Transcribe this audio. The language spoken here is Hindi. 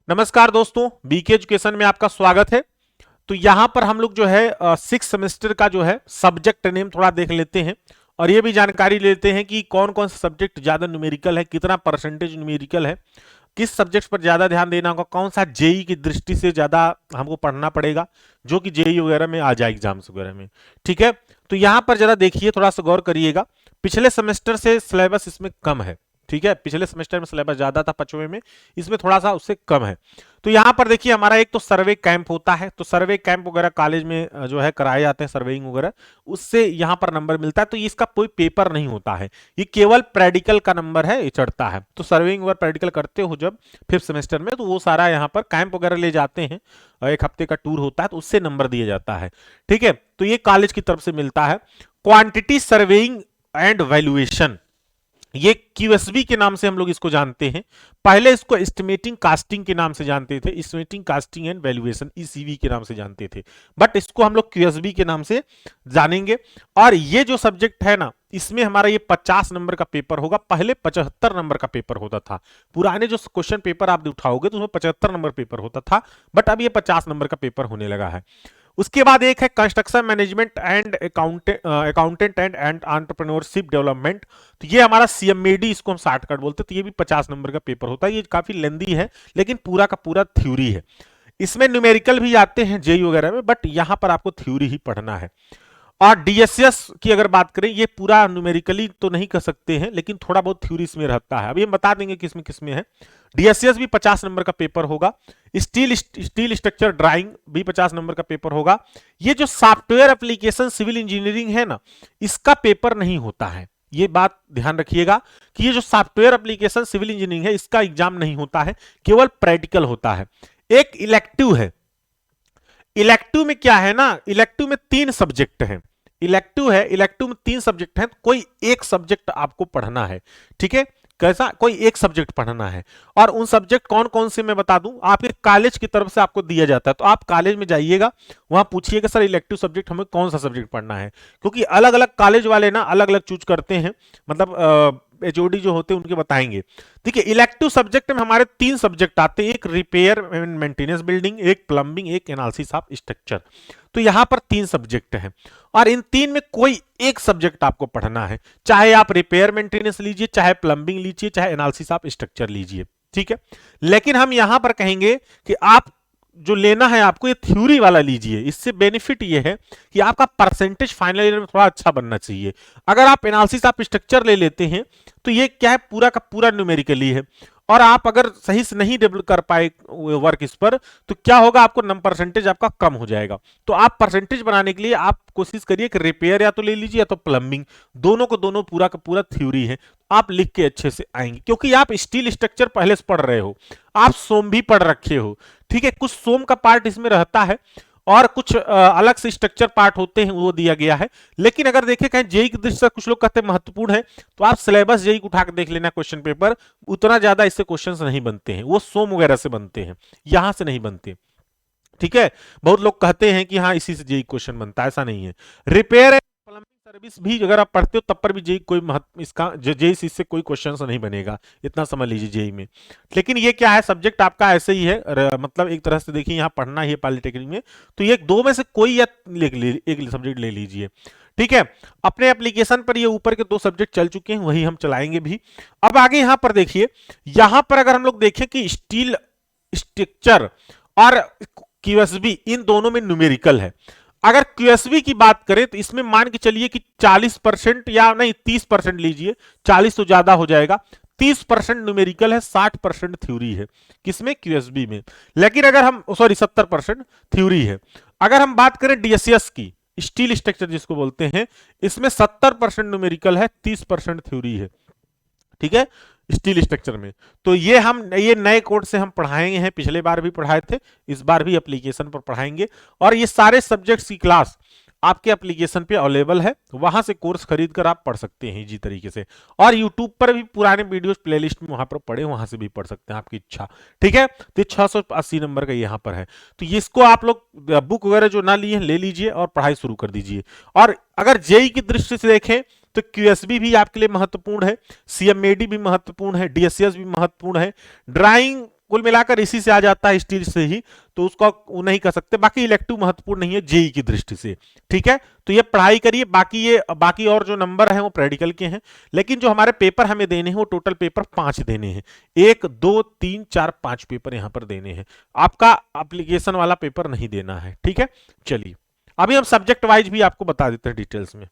नमस्कार दोस्तों, बीके एजुकेशन में आपका स्वागत है। तो यहां पर हम लोग जो है सिक्स सेमेस्टर का जो है सब्जेक्ट नेम थोड़ा देख लेते हैं और ये भी जानकारी लेते हैं कि कौन कौन सा सब्जेक्ट ज्यादा न्यूमेरिकल है, कितना परसेंटेज न्यूमेरिकल है, किस सब्जेक्ट पर ज्यादा ध्यान देना होगा, कौन सा जेई की दृष्टि से ज्यादा हमको पढ़ना पड़ेगा, जो कि जेई वगैरह में आ जाए एग्जाम्स वगैरह में। ठीक है, तो यहां पर जरा देखिए, थोड़ा सा गौर करिएगा। पिछले सेमेस्टर से सिलेबस इसमें कम है। ठीक है, पिछले सेमेस्टर में सिलेबस ज्यादा था पांचवें में, इसमें थोड़ा सा उससे कम है। तो यहाँ पर देखिए, हमारा एक तो सर्वे कैंप होता है, तो सर्वे कैंप वगैरह कॉलेज में जो है कराए जाते हैं, सर्वेइंग वगैरह, उससे यहाँ पर नंबर मिलता है। तो इसका कोई पेपर नहीं होता है, ये केवल प्रैक्टिकल का नंबर है, ये चढ़ता है। तो सर्वेइंग वगैरह प्रैक्टिकल करते हो जब फिफ्थ सेमेस्टर में, तो वो सारा यहाँ पर कैंप वगैरह ले जाते हैं, एक हफ्ते का टूर होता है, तो उससे नंबर दिया जाता है। ठीक है, तो ये कॉलेज की तरफ से मिलता है। क्वांटिटी सर्वेइंग एंड वैल्यूएशन, ये क्यूएसबी के नाम से हम लोग इसको जानते हैं। पहले इसको एस्टिमेटिंग कास्टिंग के नाम से जानते थे, एस्टिमेटिंग कास्टिंग एंड वैल्यूएशन ईसीवी के नाम से जानते थे, बट इसको हम लोग क्यूएसबी के नाम से जानेंगे। और ये जो सब्जेक्ट है ना, इसमें हमारा ये 50 नंबर का पेपर होगा। पहले 75 नंबर का पेपर होता था। पुराने जो क्वेश्चन पेपर आप उठाओगे तो उसमें 75 नंबर पेपर होता था, बट अब ये 50 नंबर का पेपर होने लगा है। उसके बाद एक है construction management and accountant and entrepreneurship development. तो ये हमारा सीएमएडी, इसको हम शॉर्टकट बोलते हैं। तो ये भी 50 नंबर का पेपर होता है। ये काफी लेंदी है, लेकिन पूरा का पूरा थ्योरी है। इसमें न्यूमेरिकल भी आते हैं जेई वगैरह में, बट यहां पर आपको थ्योरी ही पढ़ना है। और डीएसएस की अगर बात करें, ये पूरा न्यूमेरिकली तो नहीं कर सकते हैं, लेकिन थोड़ा बहुत थ्योरी इसमें रहता है। अभी हम बता देंगे किसमें किसमें है। डीएसएस भी 50 नंबर का पेपर होगा। स्टील स्ट्रक्चर ड्राइंग भी 50 नंबर का पेपर होगा। ये जो सॉफ्टवेयर एप्लीकेशन सिविल इंजीनियरिंग है ना, इसका पेपर नहीं होता है। ये बात ध्यान रखिएगा कि ये जो सॉफ्टवेयर एप्लीकेशन सिविल इंजीनियरिंग है, इसका एग्जाम नहीं होता है, केवल प्रैक्टिकल होता है। एक इलेक्टिव है। इलेक्टिव में क्या है ना, इलेक्टिव में 3 सब्जेक्ट हैं। इलेक्टिव है, इलेक्टिव में 3 सब्जेक्ट हैं, कोई एक सब्जेक्ट आपको पढ़ना है। ठीक है, कैसा, कोई एक सब्जेक्ट पढ़ना है। और उन सब्जेक्ट कौन कौन से मैं बता दूं, आपके कॉलेज की तरफ से आपको दिया जाता है। तो आप कॉलेज में जाइएगा, वहां पूछिएगा सर इलेक्टिव सब्जेक्ट हमें कौन सा सब्जेक्ट पढ़ना है, क्योंकि अलग अलग कॉलेज वाले ना अलग अलग चूज करते हैं, मतलब एचओडी जो होते हैं उनके बताएंगे। देखिए, इलेक्टिव सब्जेक्ट में हमारे 3 सब्जेक्ट आते हैं, एक रिपेयर एंड मेंटेनेंस बिल्डिंग, एक प्लम्बिंग, एक एनालिसिस ऑफ स्ट्रक्चर। तो यहां पर 3 सब्जेक्ट हैं और इन 3 में कोई एक सब्जेक्ट आपको पढ़ना है। चाहे आप रिपेयर मेंटेनेंस लीजिए, चाहे प्लम्बिंग लीजिए, चाहे एनालिसिस ऑफ स्ट्रक्चर लीजिए। ठीक है, लेकिन हम यहां पर कहेंगे कि आप जो लेना है आपको, ये थ्योरी वाला लीजिए। इससे बेनिफिट ये है कि आपका परसेंटेज फाइनल ईयर में थोड़ा अच्छा बनना चाहिए। अगर आप एनालिसिस ऑफ स्ट्रक्चर ले लेते हैं, तो ये क्या है, पूरा का पूरा न्यूमेरिकली है, और आप अगर सही से नहीं डेवलप कर पाए वर्क इस पर, तो क्या होगा, आपको नंबर परसेंटेज आपका कम हो जाएगा। तो आप परसेंटेज बनाने के लिए आप कोशिश करिए कि रिपेयर या तो ले लीजिए या तो प्लम्बिंग, दोनों को दोनों पूरा का पूरा थ्योरी है। आप लिख के अच्छे से आएंगे, क्योंकि आप स्टील स्ट्रक्चर पहले से पढ़ रहे हो, आप सोम भी पढ़ रखे हो। ठीक है, कुछ सोम का पार्ट इसमें रहता है और कुछ अलग से स्ट्रक्चर पार्ट होते हैं, वो दिया गया है। लेकिन अगर देखें कहीं जेई की दृष्टि से कुछ लोग कहते हैं महत्वपूर्ण है, तो आप सिलेबस जेई को उठा के देख लेना क्वेश्चन पेपर, उतना ज्यादा इससे क्वेश्चंस नहीं बनते हैं, वो सोम वगैरह से बनते हैं, यहां से नहीं बनते। ठीक है, बहुत लोग कहते हैं कि हाँ इसी से जेई क्वेश्चन बनता है, ऐसा नहीं है। रिपेयर प्लम्बिंग सर्विस भी अगर आप पढ़ते हो तब पर भी जेई कोई महत्व, इसका जेई से कोई क्वेश्चन नहीं बनेगा, इतना समझ लीजिए जेई में। लेकिन ये क्या है, सब्जेक्ट आपका ऐसे ही है, मतलब एक तरह से देखिए यहाँ पढ़ना ही है पॉलिटेक्निक में, तो ये दो में से कोई या एक सब्जेक्ट ले लीजिए। ठीक है, अपने एप्लीकेशन पर ये ऊपर के 2 सब्जेक्ट चल चुके हैं, वही हम चलाएंगे भी। अब आगे यहां पर देखिए, यहां पर अगर हम लोग देखें कि स्टील स्ट्रक्चर और क्यूएसबी, इन दोनों में न्यूमेरिकल है। अगर क्यूएसबी की बात करें तो इसमें मान के चलिए कि 40% या नहीं 30% लीजिए, 40 तो ज्यादा हो जाएगा, 30% न्यूमेरिकल है, 60% थ्योरी है। किसमें, क्यूएसबी में। लेकिन अगर हम, सॉरी 70% थ्योरी है। अगर हम बात करें डीएसएस की, स्टील स्ट्रक्चर जिसको बोलते हैं, इसमें 70% न्यूमेरिकल है, 30% थ्योरी है। ठीक है, स्टील स्ट्रक्चर में। तो ये नए कोड से हम पढ़ाएंगे हैं, पिछले बार भी पढ़ाए थे, इस बार भी एप्लीकेशन पर पढ़ाएंगे। और ये सारे सब्जेक्ट्स की क्लास आपके एप्लीकेशन पे अवेलेबल है, वहां से कोर्स खरीद कर आप पढ़ सकते हैं इजी तरीके से। और यूट्यूब पर भी पुराने वीडियोस प्लेलिस्ट में वहां पर पढ़े, वहां से भी पढ़ सकते हैं, आपकी इच्छा। ठीक है, तो 680 नंबर का यहाँ पर है। तो इसको आप लोग बुक वगैरह जो ना लिए ले लीजिए और पढ़ाई शुरू कर दीजिए। और अगर जेई की दृष्टि से देखें तो क्यूएसबी भी आपके लिए महत्वपूर्ण है, सीएमएडी भी महत्वपूर्ण है, डीएसएस भी महत्वपूर्ण है, ड्राइंग कुल मिलाकर इसी से आ जाता है, हिस्ट्री से ही, तो उसका वो नहीं कर सकते। बाकी इलेक्टिव महत्वपूर्ण नहीं है जेई की दृष्टि से, ठीक है। तो ये पढ़ाई करिए, बाकी और जो नंबर है वो प्रैक्टिकल के हैं, लेकिन जो हमारे पेपर हमें देने हैं वो टोटल पेपर 5 देने हैं। 1 2 3 4 5 पेपर यहां पर देने हैं, आपका एप्लीकेशन वाला पेपर नहीं देना है, ठीक है। चलिए अभी हम सब्जेक्ट वाइज भी आपको बता देते हैं डिटेल्स में।